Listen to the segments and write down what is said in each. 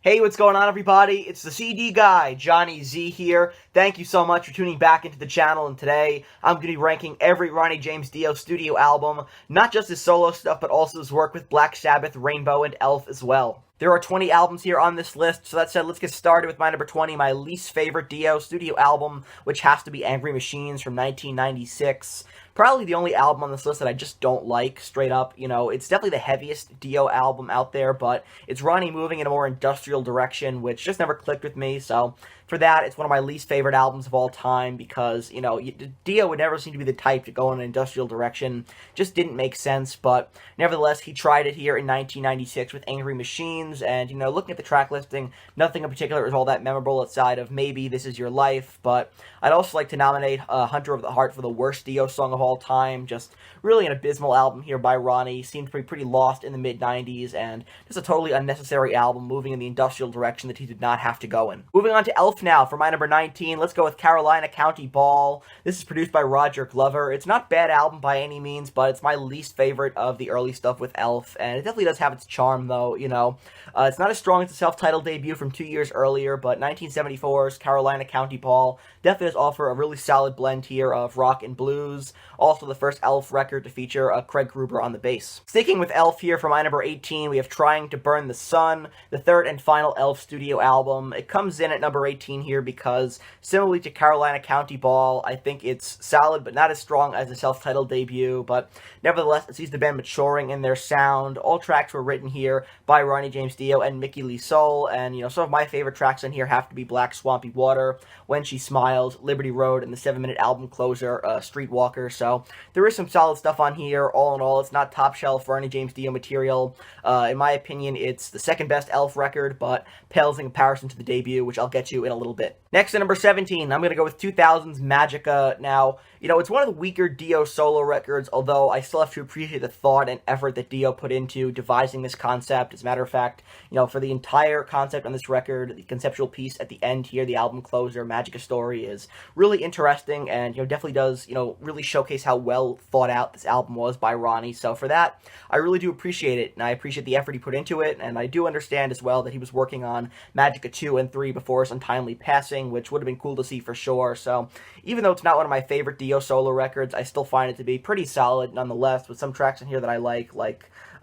Hey, what's going on, everybody? It's the CD guy, Johnny Z here. Thank you so much for tuning back into the channel, and today I'm going to be ranking every Ronnie James Dio studio album, not just his solo stuff, but also his work with Black Sabbath, Rainbow, and Elf as well. There are 20 albums here on this list, so that said, let's get started with my number 20, my least favorite Dio studio album, which has to be Angry Machines from 1996. Probably the only album on this list that I just don't like, straight up. You know, it's definitely the heaviest Dio album out there, but it's Ronnie moving in a more industrial direction, which just never clicked with me, so for that, it's one of my least favorite albums of all time because, you know, Dio would never seem to be the type to go in an industrial direction. Just didn't make sense, but nevertheless, he tried it here in 1996 with Angry Machines, and, you know, looking at the track listing, nothing in particular is all that memorable outside of maybe This Is Your Life, but I'd also like to nominate Hunter of the Heart for the worst Dio song of all time. Just really an abysmal album here by Ronnie. Seemed to be pretty lost in the mid-90s, and just a totally unnecessary album moving in the industrial direction that he did not have to go in. Moving on to Elf now, for my number 19, let's go with Carolina County Ball. This is produced by Roger Glover. It's not a bad album by any means, but it's my least favorite of the early stuff with Elf, and it definitely does have its charm, though, you know. It's not as strong as the self-titled debut from 2 years earlier, but 1974's Carolina County Ball definitely does offer a really solid blend here of rock and blues. Also the first Elf record to feature Craig Gruber on the bass. Sticking with Elf here for my number 18, we have Trying to Burn the Sun, the third and final Elf studio album. It comes in at number 18 here because, similarly to Carolina County Ball, I think it's solid but not as strong as the self-titled debut, but nevertheless, it sees the band maturing in their sound. All tracks were written here by Ronnie James Dio and Mickey Lee Soul, and, you know, some of my favorite tracks on here have to be Black Swampy Water, When She Smiles, Liberty Road, and the 7-minute album closer, Streetwalker. So there is some solid stuff on here. All in all, it's not top shelf Ronnie James Dio material. In my opinion, it's the second best Elf record, but pales in comparison to the debut, which I'll get you in a little bit. Next, at number 17, I'm going to go with 2000's Magica. Now, you know, it's one of the weaker Dio solo records, although I still have to appreciate the thought and effort that Dio put into devising this concept. As a matter of fact, you know, for the entire concept on this record, the conceptual piece at the end here, the album closer, Magica Story, is really interesting and, you know, definitely does, you know, really showcase how well thought out this album was by Ronnie. So for that, I really do appreciate it, and I appreciate the effort he put into it, and I do understand as well that he was working on Magica 2 and 3 before his untimely passing, which would have been cool to see for sure. So even though it's not one of my favorite Dio solo records, I still find it to be pretty solid nonetheless, with some tracks in here that I like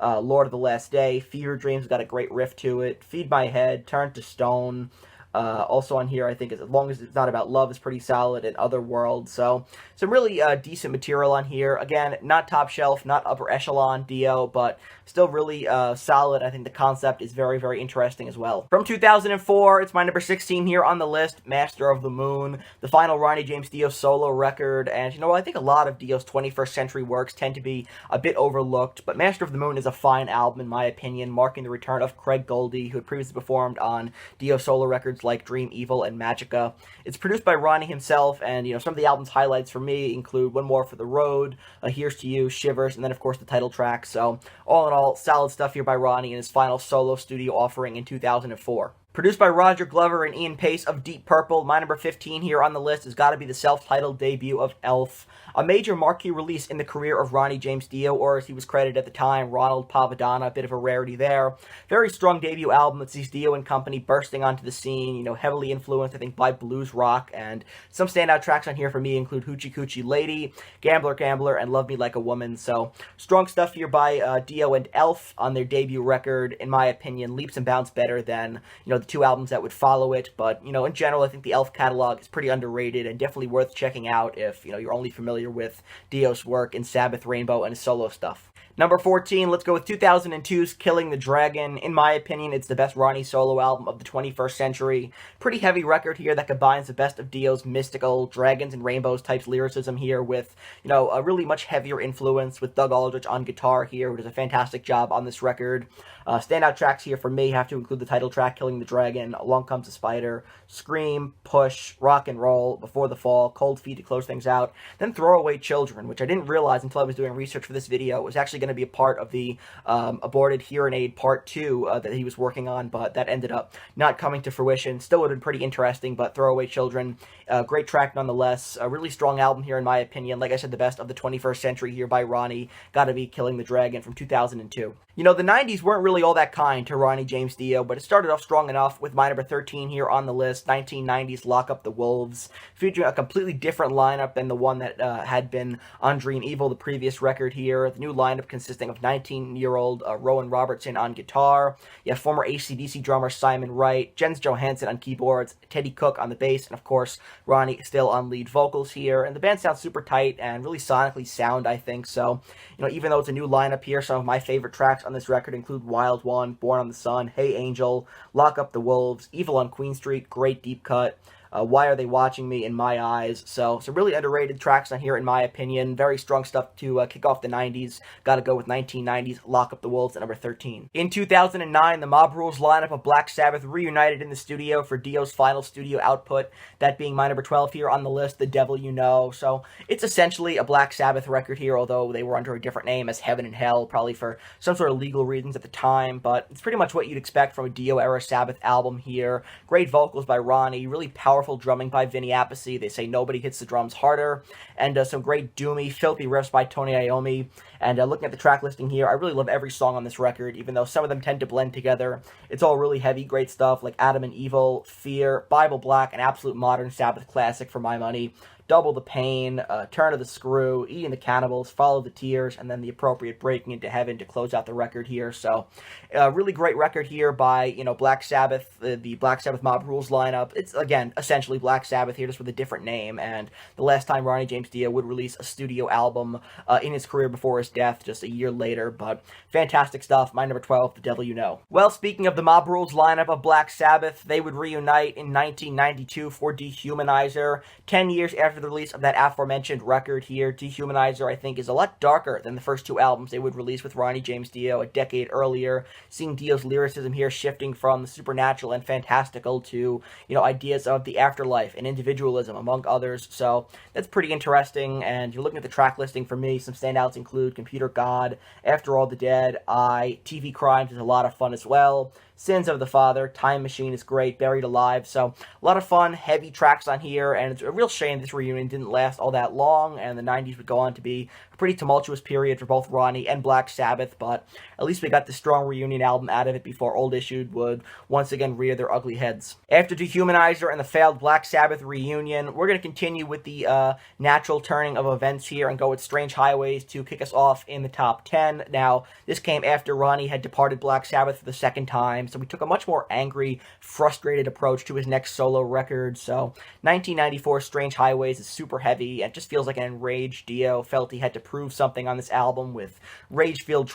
Lord of the Last Day, Fever Dreams got a great riff to it, Feed My Head, Turn to Stone. Also on here, I think, As Long as It's Not About Love is pretty solid, and Otherworld. So some really decent material on here. Again, not top shelf, not upper echelon Dio, but still really solid. I think the concept is very, very interesting as well. From 2004, it's my number 16 here on the list, Master of the Moon, the final Ronnie James Dio solo record. And, you know, I think a lot of Dio's 21st century works tend to be a bit overlooked, but Master of the Moon is a fine album, in my opinion, marking the return of Craig Goldie, who had previously performed on Dio solo records like Dream Evil and Magica. It's produced by Ronnie himself, and, you know, some of the album's highlights for me include One More for the Road, Here's to You, Shivers, and then, of course, the title track. So, all in all, solid stuff here by Ronnie in his final solo studio offering in 2004. Produced by Roger Glover and Ian Pace of Deep Purple, my number 15 here on the list has got to be the self-titled debut of Elf, a major marquee release in the career of Ronnie James Dio, or as he was credited at the time, Ronald Pavadana, a bit of a rarity there. Very strong debut album that sees Dio and company bursting onto the scene, you know, heavily influenced, I think, by blues rock, and some standout tracks on here for me include Hoochie Coochie Lady, Gambler Gambler, and Love Me Like a Woman. So, strong stuff here by Dio and Elf on their debut record, in my opinion, leaps and bounds better than, you know, the two albums that would follow it. But, you know, in general, I think the Elf catalog is pretty underrated and definitely worth checking out if, you know, you're only familiar with Dio's work in Sabbath, Rainbow, and his solo stuff. Number 14, let's go with 2002's Killing the Dragon. In my opinion, it's the best Ronnie solo album of the 21st century. Pretty heavy record here that combines the best of Dio's mystical, dragons and rainbows type lyricism here with, you know, a really much heavier influence with Doug Aldrich on guitar here, who does a fantastic job on this record. Standout tracks here for me have to include the title track, Killing the Dragon, Along Comes the Spider, Scream, Push, Rock and Roll, Before the Fall, Cold Feet to close things out, then Throwaway Children, which I didn't realize until I was doing research for this video was actually going to be a part of the aborted Hearing Aid Part 2 that he was working on, but that ended up not coming to fruition. Still would have been pretty interesting, but Throwaway Children, great track nonetheless. A really strong album here in my opinion. Like I said, the best of the 21st century here by Ronnie. Gotta be Killing the Dragon from 2002. You know, the 90s weren't really all that kind to Ronnie James Dio, but it started off strong enough with my number 13 here on the list, 1990's Lock Up the Wolves, featuring a completely different lineup than the one that had been on Dream Evil, the previous record here. The new lineup consisting of 19-year-old Rowan Robertson on guitar, you have former AC/DC drummer Simon Wright, Jens Johansson on keyboards, Teddy Cook on the bass, and of course, Ronnie still on lead vocals here. And the band sounds super tight and really sonically sound, I think. So, you know, even though it's a new lineup here, some of my favorite tracks on this record include Wild One, Born on the Sun, Hey Angel, Lock Up the Wolves, Evil on Queen Street, great deep cut, Why Are They Watching Me, In My Eyes. So some really underrated tracks on here in my opinion. Very strong stuff to kick off the 90s. Gotta go with 1990's Lock Up the Wolves at number 13. In 2009, the Mob Rules lineup of Black Sabbath reunited in the studio for Dio's final studio output, that being my number 12 here on the list, The Devil You Know. So it's essentially a Black Sabbath record here, although they were under a different name as Heaven and Hell, probably for some sort of legal reasons at the time, but it's pretty much what you'd expect from a Dio-era Sabbath album here. Great vocals by Ronnie, really powerful drumming by Vinny Appice. They say nobody hits the drums harder, and some great doomy, filthy riffs by Tony Iommi. And looking at the track listing here, I really love every song on this record, even though some of them tend to blend together. It's all really heavy, great stuff like Adam and Evil, Fear, Bible Black, an absolute modern Sabbath classic for my money, Double the Pain, Turn of the Screw, Eating the Cannibals, Follow the Tears, and then the appropriate Breaking into Heaven to close out the record here. So, really great record here by, you know, Black Sabbath, the Black Sabbath Mob Rules lineup. It's, again, essentially Black Sabbath here, just with a different name, and the last time Ronnie James Dio would release a studio album in his career before his death, just a year later, but fantastic stuff. My number 12, The Devil You Know. Well, speaking of the Mob Rules lineup of Black Sabbath, they would reunite in 1992 for Dehumanizer, 10 years after the release of that aforementioned record here. Dehumanizer, I think, is a lot darker than the first two albums they would release with Ronnie James Dio a decade earlier, seeing Dio's lyricism here shifting from the supernatural and fantastical to, you know, ideas of the afterlife and individualism, among others. So that's pretty interesting, and you're looking at the track listing for me, some standouts include Computer God, After All the Dead, TV Crimes is a lot of fun as well, Sins of the Father, Time Machine is great, Buried Alive. So a lot of fun, heavy tracks on here, and it's a real shame this reunion didn't last all that long, and the 90s would go on to be a pretty tumultuous period for both Ronnie and Black Sabbath, but at least we got the strong reunion album out of it before Old Issued would once again rear their ugly heads. After Dehumanizer and the failed Black Sabbath reunion, we're going to continue with the natural turning of events here and go with Strange Highways to kick us off in the top 10. Now, this came after Ronnie had departed Black Sabbath for the second time, so we took a much more angry, frustrated approach to his next solo record. So 1994 Strange Highways is super heavy and just feels like an enraged Dio felt he had to prove something on this album, with rage-filled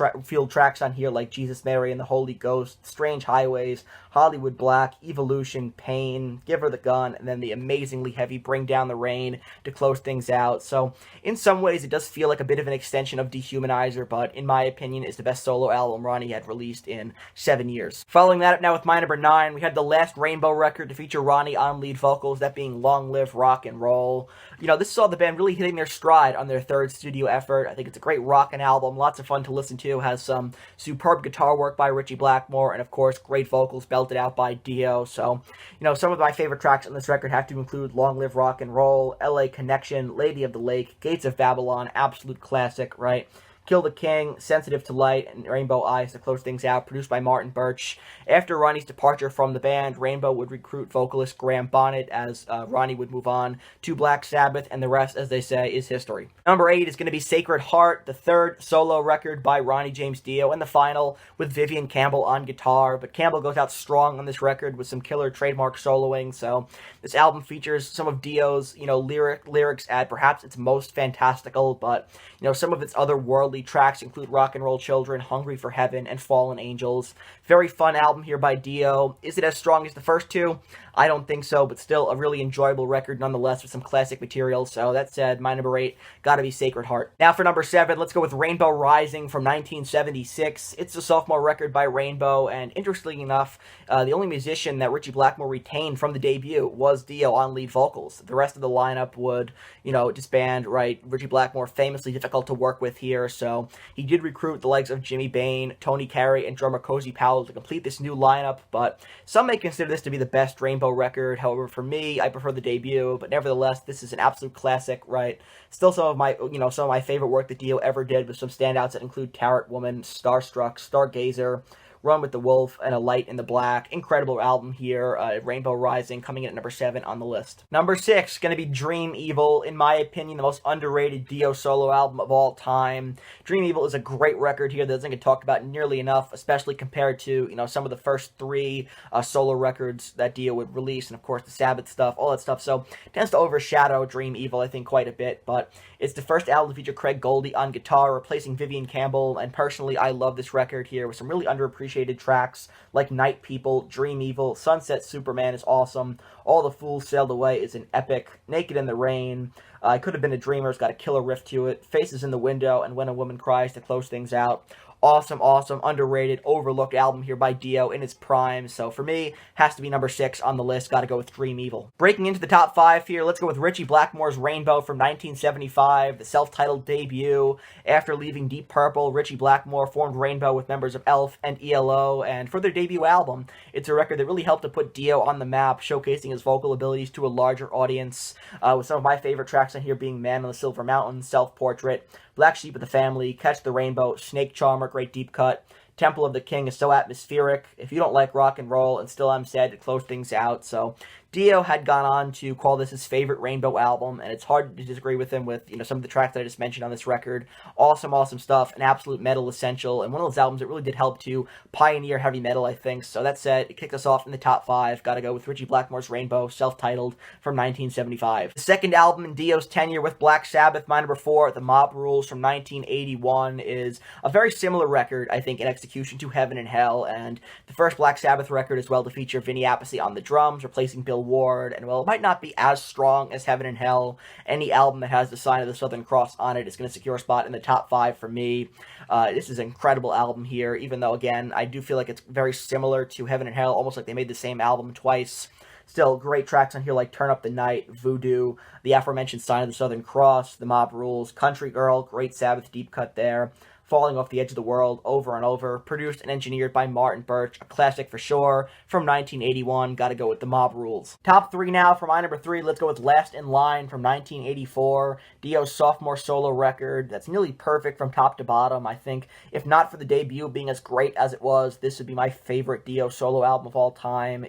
tracks on here like Jesus, Mary, and the Holy Ghost, Strange Highways, Hollywood Black, Evolution, Pain, Give Her the Gun, and then the amazingly heavy Bring Down the Rain to close things out. So in some ways it does feel like a bit of an extension of Dehumanizer, but in my opinion is the best solo album Ronnie had released in 7 years. Following that up now with my number 9, we had the last Rainbow record to feature Ronnie on lead vocals, that being Long Live Rock and Roll. You know, this saw the band really hitting their stride on their third studio effort. I think it's a great rockin' album, lots of fun to listen to, has some superb guitar work by Ritchie Blackmore, and of course, great vocals belted out by Dio. So, you know, some of my favorite tracks on this record have to include Long Live Rock and Roll, LA Connection, Lady of the Lake, Gates of Babylon, absolute classic, right? Kill the King, Sensitive to Light, and Rainbow Eyes to close things out, produced by Martin Birch. After Ronnie's departure from the band, Rainbow would recruit vocalist Graham Bonnet as Ronnie would move on to Black Sabbath, and the rest, as they say, is history. Number 8 is going to be Sacred Heart, the third solo record by Ronnie James Dio, and the final with Vivian Campbell on guitar. But Campbell goes out strong on this record with some killer trademark soloing, so this album features some of Dio's, you know, lyrics at perhaps its most fantastical, but, you know, some of its otherworldly tracks include Rock and Roll Children, Hungry for Heaven, and Fallen Angels. Very fun album here by Dio. Is it as strong as the first two? I don't think so, but still a really enjoyable record nonetheless with some classic material. So that said, my number 8 gotta be Sacred Heart. Now for number 7, let's go with Rainbow Rising from 1976. It's a sophomore record by Rainbow, and interestingly enough, the only musician that Ritchie Blackmore retained from the debut was Dio on lead vocals. The rest of the lineup would, you know, disband, right? Ritchie Blackmore, famously difficult to work with here, so so he did recruit the likes of Jimmy Bain, Tony Carey, and drummer Cozy Powell to complete this new lineup, but some may consider this to be the best Rainbow record. However, for me, I prefer the debut, but nevertheless, this is an absolute classic, right? Still some of my favorite work that Dio ever did, with some standouts that include Carrot Woman, Starstruck, Stargazer, Run with the Wolf, and A Light in the Black. Incredible album here. Rainbow Rising coming in at number 7 on the list. Number 6, going to be Dream Evil. In my opinion, the most underrated Dio solo album of all time. Dream Evil is a great record here that doesn't get talked about nearly enough, especially compared to, some of the first 3 solo records that Dio would release, and of course the Sabbath stuff, all that stuff. So it tends to overshadow Dream Evil, I think, quite a bit, but it's the first album to feature Craig Goldie on guitar, replacing Vivian Campbell, and personally, I love this record here with some really underappreciated tracks like Night People, Dream Evil, Sunset Superman is awesome, All the Fools Sailed Away is an epic, Naked in the Rain, I Could Have Been a Dreamer, it's got a killer riff to it, Faces in the Window, and When a Woman Cries to close things out. Awesome, underrated, overlooked album here by Dio in its prime. So for me, has to be number 6 on the list. Got to go with Dream Evil. Breaking into the top 5 here, let's go with Ritchie Blackmore's Rainbow from 1975, the self-titled debut. After leaving Deep Purple, Ritchie Blackmore formed Rainbow with members of ELF and ELO, and for their debut album, it's a record that really helped to put Dio on the map, showcasing his vocal abilities to a larger audience, with some of my favorite tracks on here being Man on the Silver Mountain, Self-Portrait, Black Sheep of the Family, Catch the Rainbow, Snake Charmer, great deep cut. Temple of the King is so atmospheric. If you don't like rock and roll, and Still I'm Sad to close things out. So Dio had gone on to call this his favorite Rainbow album, and it's hard to disagree with him with, some of the tracks that I just mentioned on this record. Awesome stuff, an absolute metal essential, and one of those albums that really did help to pioneer heavy metal, I think. So that said, it kicked us off in the top 5. Gotta go with Ritchie Blackmore's Rainbow, self-titled, from 1975. The second album in Dio's tenure with Black Sabbath, my number 4, The Mob Rules from 1981, is a very similar record, I think, in execution to Heaven and Hell, and the first Black Sabbath record as well to feature Vinny Appice on the drums, replacing Bill Ward, and while it might not be as strong as Heaven and Hell, any album that has the sign of the Southern Cross on it is going to secure a spot in the top 5 for me. This is an incredible album here, even though, again, I do feel like it's very similar to Heaven and Hell, almost like they made the same album twice. Still, great tracks on here like Turn Up the Night, Voodoo, the aforementioned Sign of the Southern Cross, The Mob Rules, Country Girl, great Sabbath deep cut there. Falling Off the Edge of the World, Over and Over, produced and engineered by Martin Birch, a classic for sure, from 1981, gotta go with The Mob Rules. Top 3 now for my number 3, let's go with Last in Line from 1984, Dio's sophomore solo record that's nearly perfect from top to bottom. I think, if not for the debut being as great as it was, this would be my favorite Dio solo album of all time,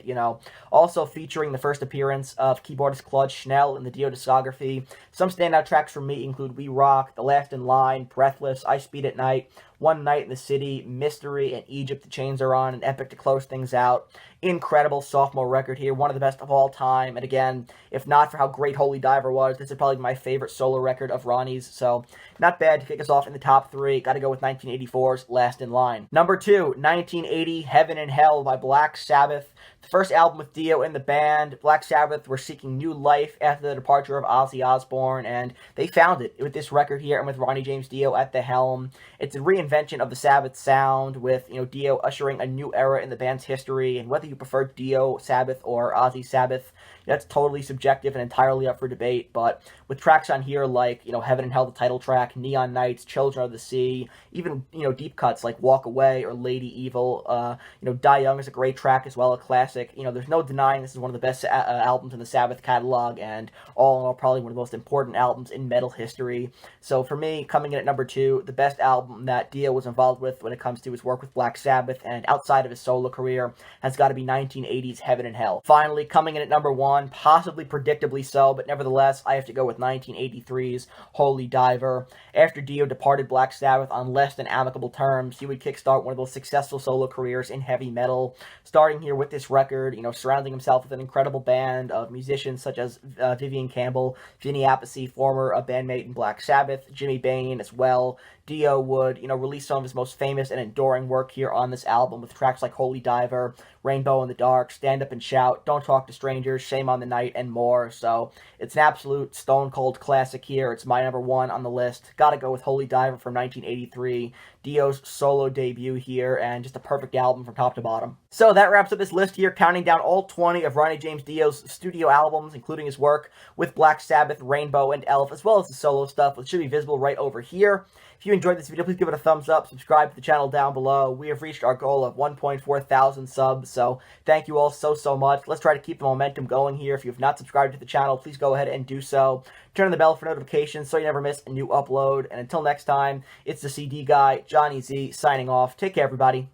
Also featuring the first appearance of keyboardist Claude Schnell in the Dio discography. Some standout tracks for me include We Rock, The Last in Line, Breathless, I Speed at Night, One Night in the City, Mystery, and Egypt, The Chains Are On, an epic to close things out. Incredible sophomore record here, one of the best of all time, and again, if not for how great Holy Diver was, this is probably my favorite solo record of Ronnie's, so not bad to kick us off in the top 3. Gotta go with 1984's Last in Line. Number 2, 1980, Heaven and Hell by Black Sabbath. The first album with Dio in the band. Black Sabbath were seeking new life after the departure of Ozzy Osbourne, and they found it with this record here and with Ronnie James Dio at the helm. It's a reinvention of the Sabbath sound with, Dio ushering a new era in the band's history, and whether you prefer Dio Sabbath or Ozzy Sabbath, that's totally subjective and entirely up for debate, but with tracks on here like, Heaven and Hell, the title track, Neon Nights, Children of the Sea, even, deep cuts like Walk Away or Lady Evil, Die Young is a great track as well, a classic. There's no denying this is one of the best albums in the Sabbath catalog, and all in all, probably one of the most important albums in metal history. So for me, coming in at number 2, the best album that Dio was involved with when it comes to his work with Black Sabbath and outside of his solo career has got to be 1980's Heaven and Hell. Finally, coming in at number 1, possibly predictably so, but nevertheless, I have to go with 1983's Holy Diver. After Dio departed Black Sabbath on less than amicable terms, he would kickstart one of those successful solo careers in heavy metal, starting here with this record, surrounding himself with an incredible band of musicians such as Vivian Campbell, Vinny Appice, former bandmate in Black Sabbath, Jimmy Bain as well. Dio would, release some of his most famous and enduring work here on this album with tracks like Holy Diver, Rainbow in the Dark, Stand Up and Shout, Don't Talk to Strangers, Shame on the Night, and more. So it's an absolute stone-cold classic here. It's my number 1 on the list. Gotta go with Holy Diver from 1983. Dio's solo debut here, and just a perfect album from top to bottom. So that wraps up this list here, counting down all 20 of Ronnie James Dio's studio albums, including his work with Black Sabbath, Rainbow, and Elf, as well as the solo stuff, which should be visible right over here. If you enjoyed this video, please give it a thumbs up, subscribe to the channel down below. We have reached our goal of 1.4 thousand subs, so thank you all so much. Let's try to keep the momentum going here. If you have not subscribed to the channel, please go ahead and do so. Turn on the bell for notifications so you never miss a new upload. And until next time, it's the CD guy, Johnny Z, signing off. Take care, everybody.